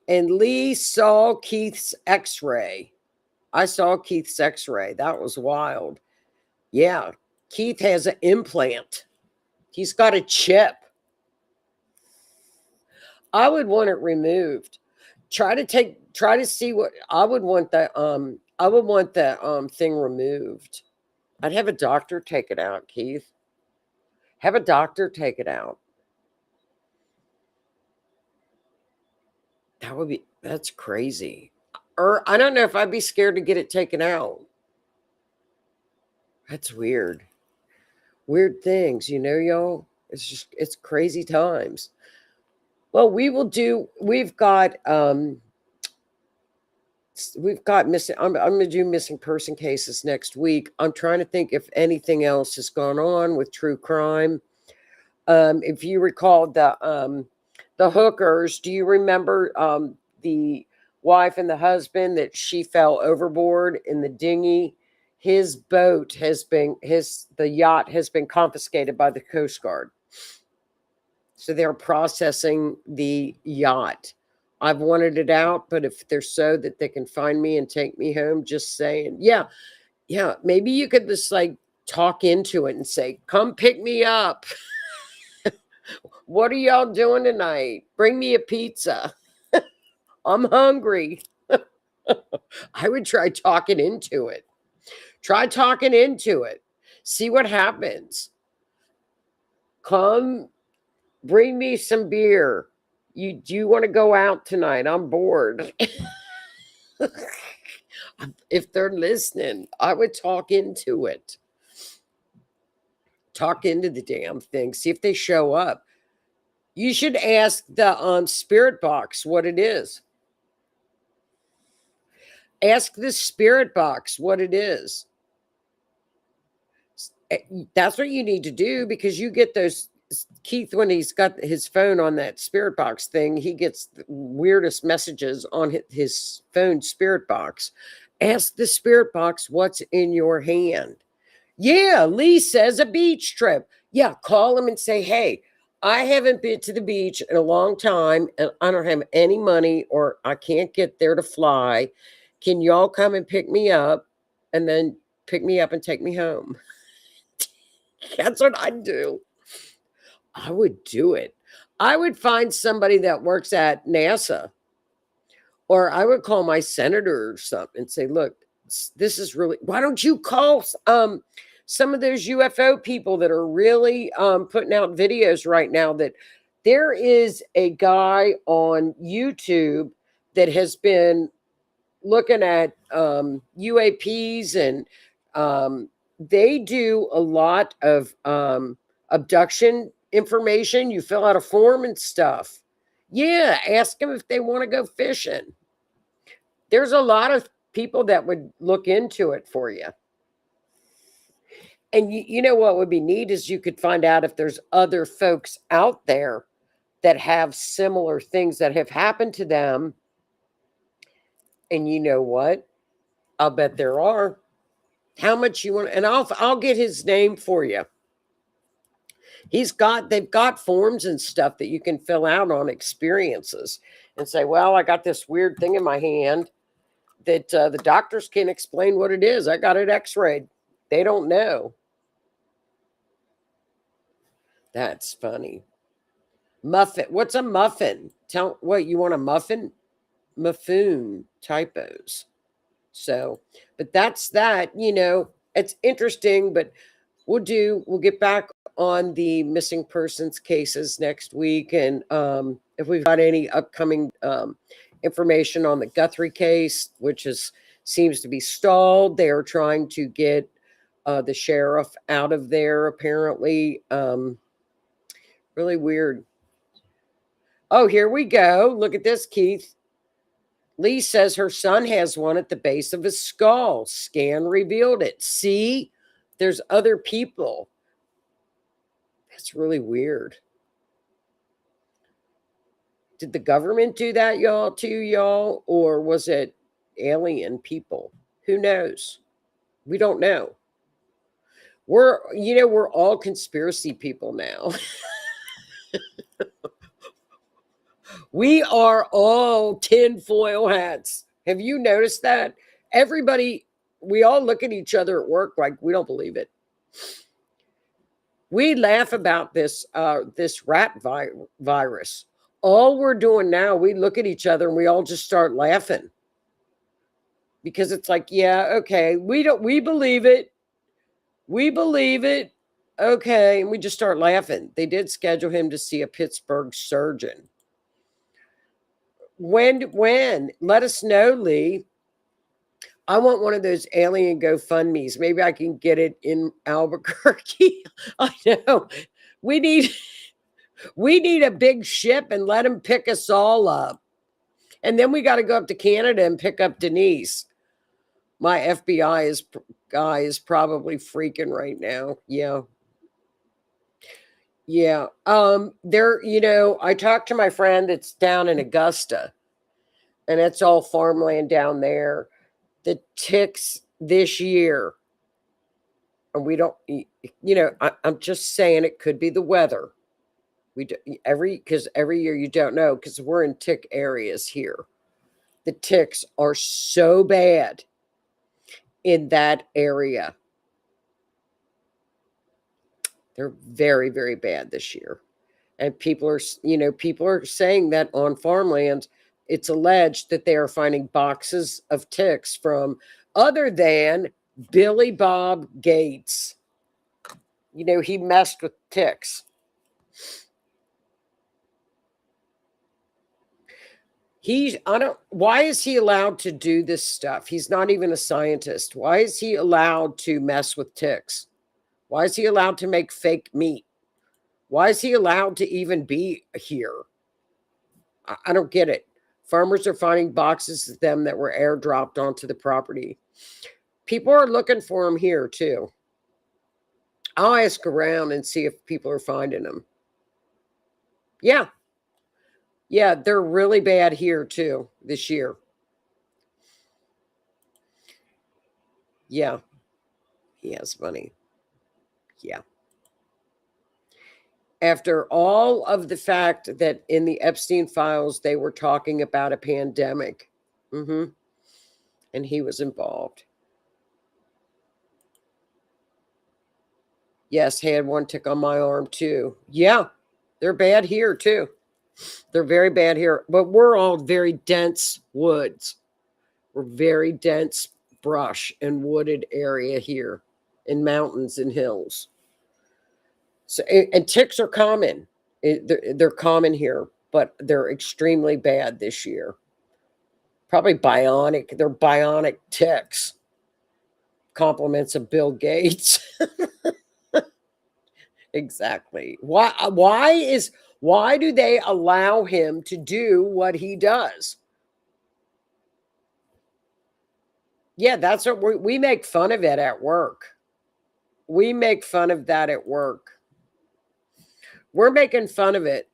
[SPEAKER 2] And Lee saw Keith's x-ray. I saw Keith's x-ray. That was wild. Yeah, Keith has an implant. He's got a chip. I would want it removed. Try to see what I would want the thing removed. I'd have a doctor take it out, Keith. Have a doctor take it out. That's crazy. Or I don't know if I'd be scared to get it taken out. That's weird. Weird things, you know, y'all. It's crazy times. Well, we've got missing. I'm going to do missing person cases next week. I'm trying to think if anything else has gone on with true crime. If you recall the hookers, do you remember the wife and the husband that she fell overboard in the dinghy? His boat the yacht has been confiscated by the Coast Guard. So they're processing the yacht. I've wanted it out, but if they're so that they can find me and take me home, just saying, yeah, maybe you could just like talk into it and say, come pick me up. What are y'all doing tonight? Bring me a pizza. I'm hungry. I would try talking into it. Try talking into it. See what happens. Come bring me some beer. Do you want to go out tonight? I'm bored. If they're listening, I would talk into it. Talk into the damn thing. See if they show up. You should ask the spirit box what it is. Ask the spirit box what it is. That's what you need to do, because you get those. Keith, when he's got his phone on that spirit box thing, he gets the weirdest messages on his phone spirit box. Ask the spirit box what's in your hand. Yeah, Lee says a beach trip. Yeah, call him and say, hey, I haven't been to the beach in a long time and I don't have any money or I can't get there to fly. Can y'all come and pick me up and then pick me up and take me home? That's what I'd do. I would do it. I would find somebody that works at NASA, or I would call my senator or something and say, look, this is really, why don't you call some of those UFO people that are really putting out videos right now? That there is a guy on YouTube that has been looking at UAPs and They do a lot of abduction information. You fill out a form and stuff. Yeah, ask them if they want to go fishing. There's a lot of people that would look into it for you. And you know what would be neat is you could find out if there's other folks out there that have similar things that have happened to them. And you know what? I'll bet there are. How much you want, and I'll get his name for you. They've got forms and stuff that you can fill out on experiences and say, well, I got this weird thing in my hand that the doctors can't explain what it is. I got it x-rayed. They don't know. That's funny. Muffin. What's a muffin? Tell what you want a muffin? Muffoon typos. So, but that's that, it's interesting, but we'll get back on the missing persons cases next week. And if we've got any upcoming information on the Guthrie case, which seems to be stalled. They are trying to get the sheriff out of there, apparently. Really weird. Oh, here we go. Look at this, Keith. Lee says her son has one at the base of his skull. Scan revealed it. See, there's other people. That's really weird. Did the government do that, y'all? Or was it alien people? Who knows? We don't know. We're all conspiracy people now. We are all tinfoil hats. Have you noticed that? Everybody, we all look at each other at work like we don't believe it. We laugh about this rat virus. All we're doing now, we look at each other and we all just start laughing. Because it's like, yeah, okay, we believe it. We believe it. Okay, and we just start laughing. They did schedule him to see a Pittsburgh surgeon. When? Let us know, Lee. I want one of those alien GoFundMes. Maybe I can get it in Albuquerque. I know. We need a big ship and let them pick us all up. And then we got to go up to Canada and pick up Denise. My FBI guy is probably freaking right now. Yeah. Yeah. I talked to my friend that's down in Augusta, and it's all farmland down there. The ticks this year, and we don't, I'm just saying it could be the weather. Because every year you don't know, because we're in tick areas here. The ticks are so bad in that area. They're very, very bad this year. And people are saying that on farmlands, it's alleged that they are finding boxes of ticks from other than Billy Bob Gates. He messed with ticks. Why is he allowed to do this stuff? He's not even a scientist. Why is he allowed to mess with ticks? Why is he allowed to make fake meat? Why is he allowed to even be here? I don't get it. Farmers are finding boxes of them that were airdropped onto the property. People are looking for them here too. I'll ask around and see if people are finding them. Yeah. Yeah, they're really bad here too this year. Yeah. He has money. Yeah. After all of the fact that in the Epstein files, they were talking about a pandemic. And he was involved. Yes, had one tick on my arm too. Yeah, they're bad here too. They're very bad here. But we're all very dense woods. We're very dense brush and wooded area here in mountains and hills. So, and ticks are common. They're common here, but they're extremely bad this year. Probably bionic. They're bionic ticks. compliments of Bill Gates. Exactly. Why do they allow him to do what he does? Yeah, that's what we make fun of it at work. We make fun of that at work. We're making fun of it.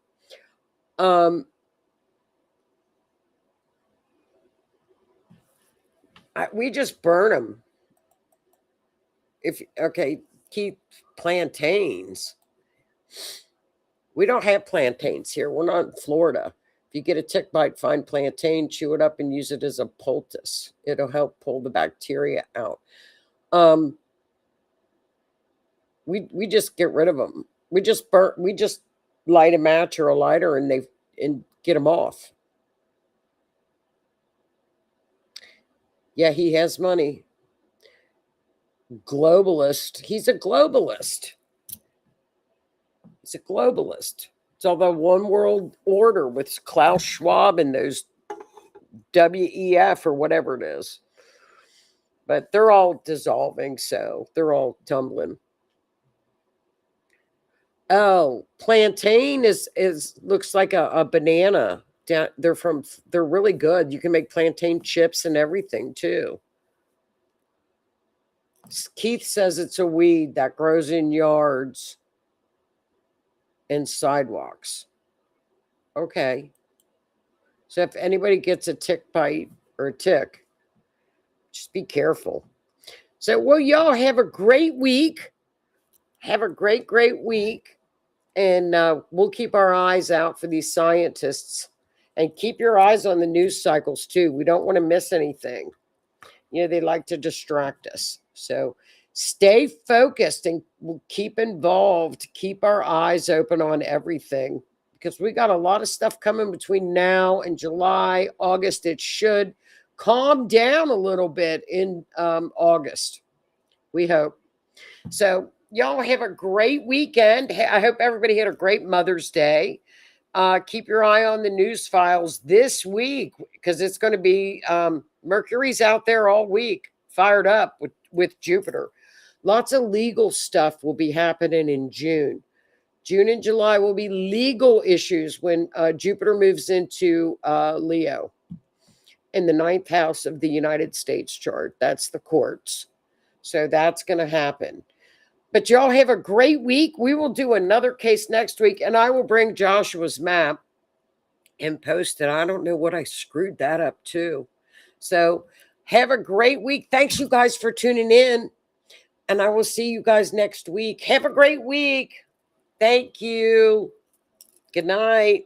[SPEAKER 2] We just burn them. Keep plantains. We don't have plantains here. We're not in Florida. If you get a tick bite, find plantain, chew it up, and use it as a poultice. It'll help pull the bacteria out. We just get rid of them. We just light a match or a lighter and get them off. Yeah, he has money. Globalist. He's a globalist. He's a globalist. It's all the one world order with Klaus Schwab and those WEF or whatever it is. But they're all dissolving, so they're all tumbling. Oh, plantain is looks like a banana. They're really good. You can make plantain chips and everything too. Keith says it's a weed that grows in yards and sidewalks. Okay. So if anybody gets a tick bite or a tick, just be careful. So, well, y'all have a great week. Have a great week. And we'll keep our eyes out for these scientists. And keep your eyes on the news cycles, too. We don't want to miss anything. You know, they like to distract us. So stay focused and we'll keep involved. Keep our eyes open on everything. Because we got a lot of stuff coming between now and July, August. It should calm down a little bit in August. We hope. So y'all have a great weekend. I hope everybody had a great Mother's Day. Keep your eye on the news files this week because it's going to be Mercury's out there all week, fired up with Jupiter. Lots of legal stuff will be happening in June. June and July will be legal issues when Jupiter moves into Leo in the 9th house of the United States chart. That's the courts. So that's going to happen. But y'all have a great week. We will do another case next week, and I will bring Joshua's map and post it. I don't know what I screwed that up too. So have a great week. Thanks, you guys, for tuning in, and I will see you guys next week. Have a great week. Thank you. Good night.